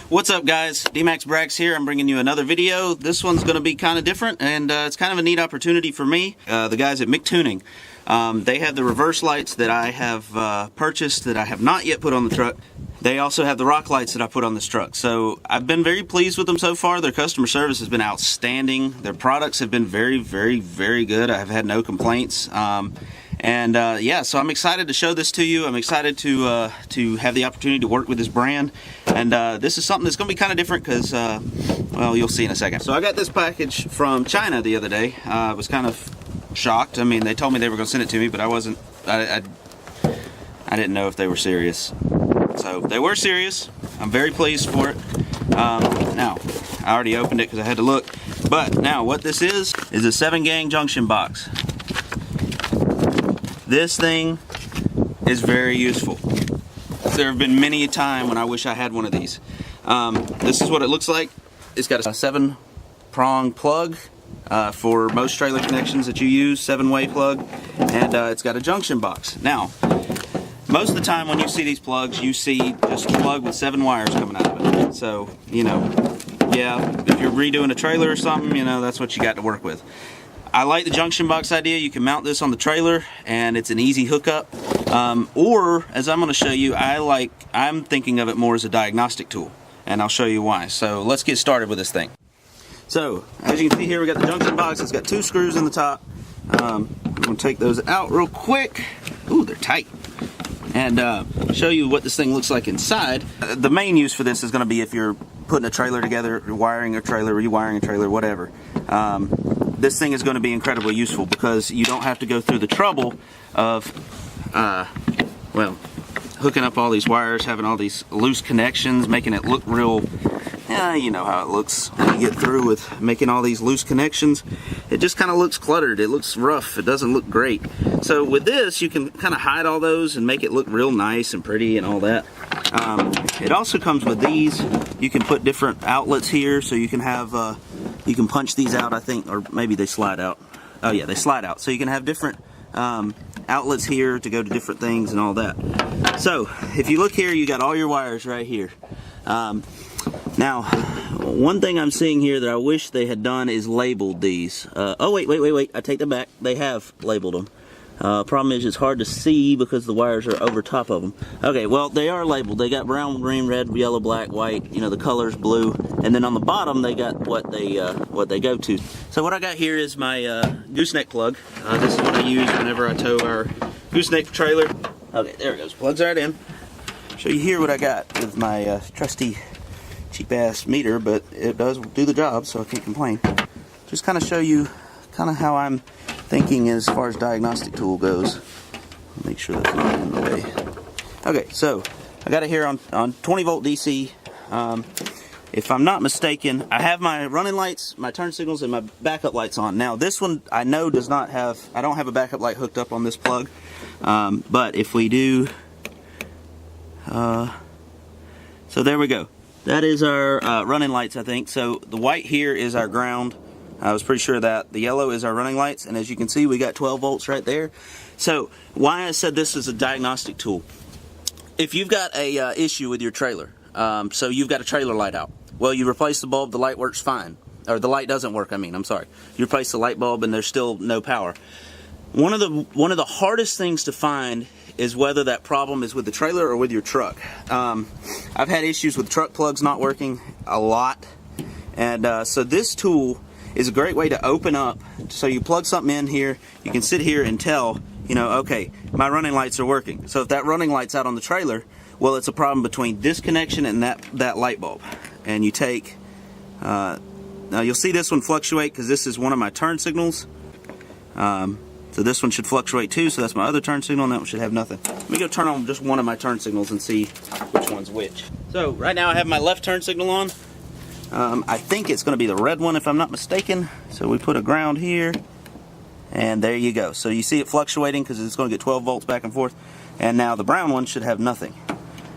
What's up, guys? D-Max Brax here. I'm bringing you another video. This one's going to be kind of different, and it's kind of a neat opportunity for me. The guys at Mictuning, they have the reverse lights that I have purchased that I have not yet put on the truck. They also have the rock lights that I put on this truck. So I've been very pleased with them so far. Their customer service has been outstanding. Their products have been very, very, very good. I have had no complaints. Yeah, so I'm excited to show this to you. I'm excited to have the opportunity to work with this brand. And this is something that's going to be kind of different because, well, you'll see in a second. So I got this package from China the other day. I was kind of shocked. I mean, they told me they were going to send it to me, but I wasn't, I didn't know if they were serious. So they were serious. I'm very pleased for it. Now, I already opened it because I had to look. But now what this is a 7-gang junction box. This thing is very useful. There have been many a time when I wish I had one of these. This is what it looks like. It's got a 7-prong plug for most trailer connections that you use, 7-way plug, and it's got a junction box. Now, most of the time when you see these plugs, you see just a plug with 7 wires coming out of it. So, you know, yeah, if you're redoing a trailer or something, you know, that's what you got to work with. I like the junction box idea. You can mount this on the trailer and it's an easy hookup. Or, as I'm going to show you, I'm thinking of it more as a diagnostic tool, and I'll show you why. So let's get started with this thing. So, as you can see here, we got the junction box. It's got 2 screws in the top. I'm going to take those out real quick. Ooh, they're tight. And show you what this thing looks like inside. The main use for this is going to be if you're putting a trailer together, wiring a trailer, rewiring a trailer, whatever. This thing is going to be incredibly useful because you don't have to go through the trouble of, well, hooking up all these wires, having all these loose connections, making it look real, you know how it looks when you get through with making all these loose connections. It just kind of looks cluttered. It looks rough. It doesn't look great. So with this, you can kind of hide all those and make it look real nice and pretty and all that. It also comes with these. You can put different outlets here, so you can have, you can punch these out, I think, or maybe they slide out. Oh yeah, they slide out. So you can have different outlets here to go to different things and all that. So if you look here, you got all your wires right here. Now, one thing I'm seeing here that I wish they had done is labeled these. Oh, wait. I take that back. They have labeled them. Problem is it's hard to see because the wires are over top of them. Okay, well, they are labeled. They got brown, green, red, yellow, black, white, you know, the colors, blue. And then on the bottom, they got what they go to. So what I got here is my gooseneck plug. This is what I use whenever I tow our gooseneck trailer. Okay, there it goes. Plugs right in. Show you here what I got with my trusty cheap-ass meter, but it does do the job, so I can't complain. Just kind of show you kind of how I'm thinking as far as diagnostic tool goes. Make sure that's not in the way. Okay, so I got it here on 20 volt DC. If I'm not mistaken, I have my running lights, my turn signals, and my backup lights on. Now this one I know does not have, I don't have a backup light hooked up on this plug, but if we do, so there we go. That is our running lights, I think. So the white here is our ground. I was pretty sure of that. The yellow is our running lights, and as you can see, we got 12 volts right there. So why I said this is a diagnostic tool. If you've got a issue with your trailer, so you've got a trailer light out. Well, you replace the bulb, the light works fine. Or the light doesn't work, I'm sorry. You replace the light bulb and there's still no power. One of the hardest things to find is whether that problem is with the trailer or with your truck. I've had issues with truck plugs not working a lot, and so this tool is a great way to open up. So you plug something in here, you can sit here and tell, you know, okay, my running lights are working. So if that running light's out on the trailer, well, it's a problem between this connection and that light bulb. And you take, now you'll see this one fluctuate because this is one of my turn signals. So this one should fluctuate too, so that's my other turn signal, and that one should have nothing. Let me go turn on just one of my turn signals and see which one's which. So right now I have my left turn signal on. I think it's going to be the red one if I'm not mistaken. So we put a ground here, and there you go. So you see it fluctuating because it's going to get 12 volts back and forth. And now the brown one should have nothing.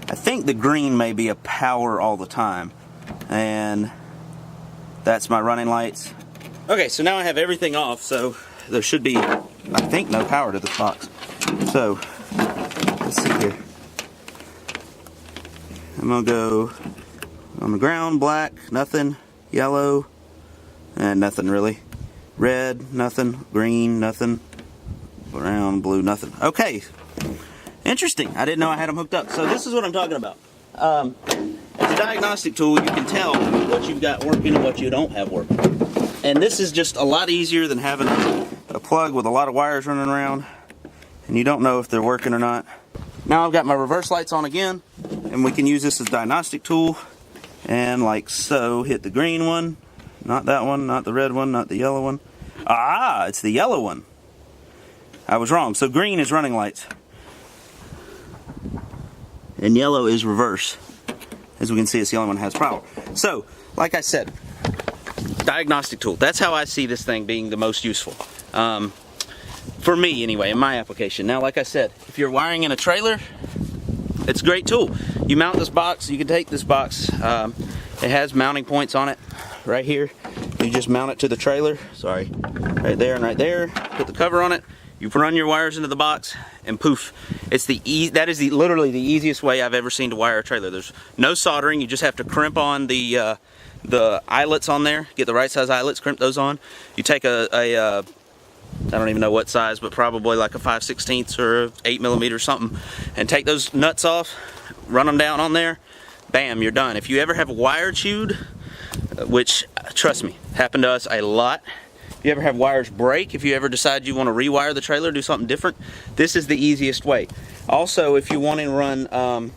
I think the green may be a power all the time. And that's my running lights. Okay, so now I have everything off, so there should be, I think, no power to this box. So, let's see here. I'm going to go On the ground, black, nothing. Yellow, and nothing really. Red, nothing. Green, nothing. Brown, blue, nothing. Okay, interesting. I didn't know I had them hooked up. So this is what I'm talking about. As a diagnostic tool, you can tell what you've got working and what you don't have working. And this is just a lot easier than having a plug with a lot of wires running around, and you don't know if they're working or not. Now I've got my reverse lights on again, and we can use this as a diagnostic tool. And like so, hit the green one, not that one, not the red one, not the yellow one. Ah, it's the yellow one. I was wrong. So green is running lights. And yellow is reverse. As we can see, it's the only one that has power. So, like I said, diagnostic tool. That's how I see this thing being the most useful. For me, anyway, in my application. Now, like I said, if you're wiring in a trailer, it's a great tool. You mount this box, you can take this box. It has mounting points on it right here. You just mount it to the trailer. Sorry, right there and right there. Put the cover on it. You run your wires into the box, and poof. It's that is literally the easiest way I've ever seen to wire a trailer. There's no soldering. You just have to crimp on the eyelets on there. Get the right size eyelets, crimp those on. You take I don't even know what size, but probably like a 5/16 or 8mm something, and take those nuts off, run them down on there, bam, you're done. If you ever have a wire chewed, which, trust me, happened to us a lot. If you ever have wires break, if you ever decide you want to rewire the trailer, do something different, this is the easiest way. Also, if you want to run,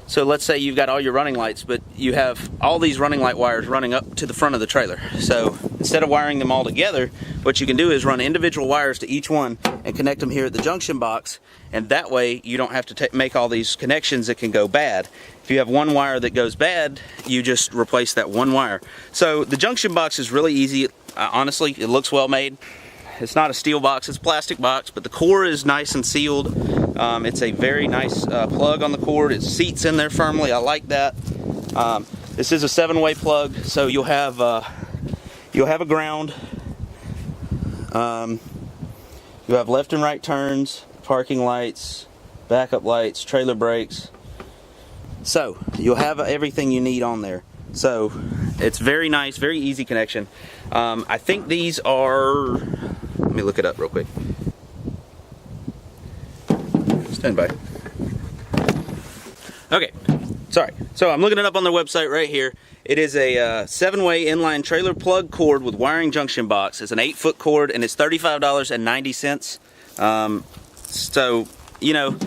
so let's say you've got all your running lights, but you have all these running light wires running up to the front of the trailer. So instead of wiring them all together, what you can do is run individual wires to each one and connect them here at the junction box, and that way you don't have to make all these connections that can go bad. If you have one wire that goes bad, you just replace that one wire. So the junction box is really easy. Honestly, it looks well made. It's not a steel box, it's a plastic box, but the core is nice and sealed. It's a very nice plug on the cord. It seats in there firmly. I like that. This is a 7-way plug, so you'll have a ground. You have left and right turns, parking lights, backup lights, trailer brakes. So you'll have everything you need on there. So it's very nice, very easy connection. I think these are, let me look it up real quick. Stand by. Okay, sorry. So I'm looking it up on their website right here. It is a 7-way inline trailer plug cord with wiring junction box. It's an 8-foot cord, and it's $35.90. So, you know,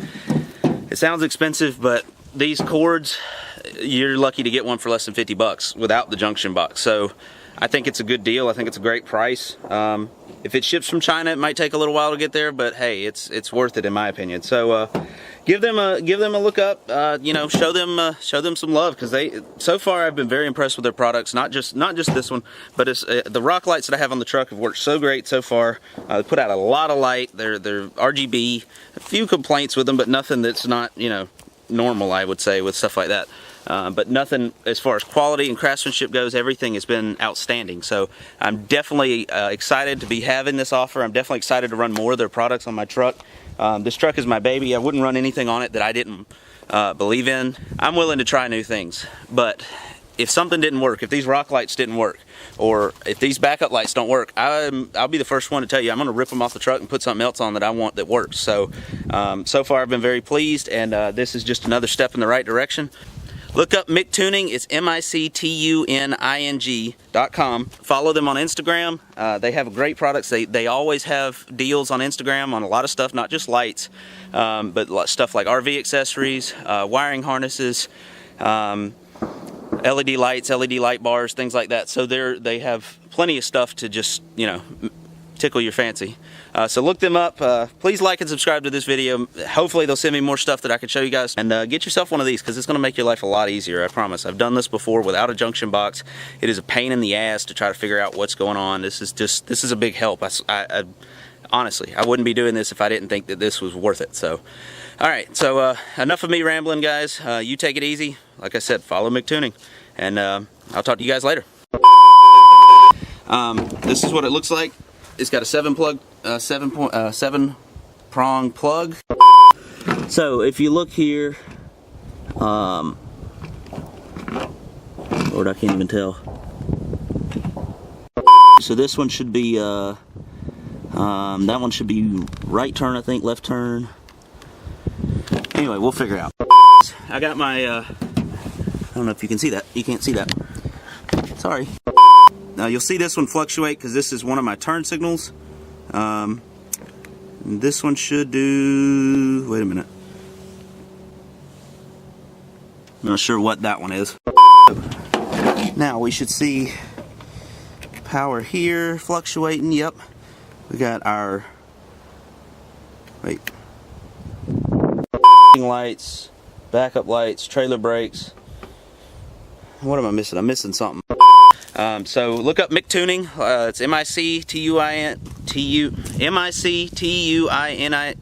it sounds expensive, but these cords, you're lucky to get one for less than 50 bucks without the junction box. So I think it's a good deal. I think it's a great price. If it ships from China, it might take a little while to get there, but hey, it's worth it in my opinion. So give them a look up. You know, show them some love, because so far I've been very impressed with their products. Not just this one, but it's the rock lights that I have on the truck have worked so great so far. They put out a lot of light. They're RGB. A few complaints with them, but nothing that's not, you know, normal, I would say, with stuff like that. But nothing as far as quality and craftsmanship goes. Everything has been outstanding. So I'm definitely excited to be having this offer. I'm definitely excited to run more of their products on my truck. This truck is my baby. I wouldn't run anything on it that I didn't believe in. I'm willing to try new things, but if something didn't work, if these rock lights didn't work, or if these backup lights don't work, I'll be the first one to tell you I'm going to rip them off the truck and put something else on that I want that works. So so far I've been very pleased, and this is just another step in the right direction. Look up Mictuning. It's MICTUNING.com. Follow them on Instagram. They have great products. They always have deals on Instagram on a lot of stuff, not just lights, but stuff like RV accessories, wiring harnesses, LED lights, LED light bars, things like that. So they have plenty of stuff to just, you know, tickle your fancy. So look them up. Please like and subscribe to this video. Hopefully they'll send me more stuff that I can show you guys. And get yourself one of these, because it's going to make your life a lot easier, I promise. I've done this before without a junction box. It is a pain in the ass to try to figure out what's going on. This is a big help. Honestly, I wouldn't be doing this if I didn't think that this was worth it. So, alright, so enough of me rambling, guys. You take it easy. Like I said, follow Mictuning. And I'll talk to you guys later. This is what it looks like. It's got a 7-prong plug. So if you look here, Lord, I can't even tell. So this one should be, that one should be right turn, I think, left turn. Anyway, we'll figure it out. I got my, I don't know if you can see that. You can't see that. Sorry. Now you'll see this one fluctuate because this is one of my turn signals. This one should do, wait a minute. I'm not sure what that one is. Now we should see power here fluctuating. Yep. We got our, wait, lights, backup lights, trailer brakes. What am I missing? I'm missing something. So look up Mictuning. It's M-I-C-T-U-I-N-T-U-M-I-C-T-U-I-N-I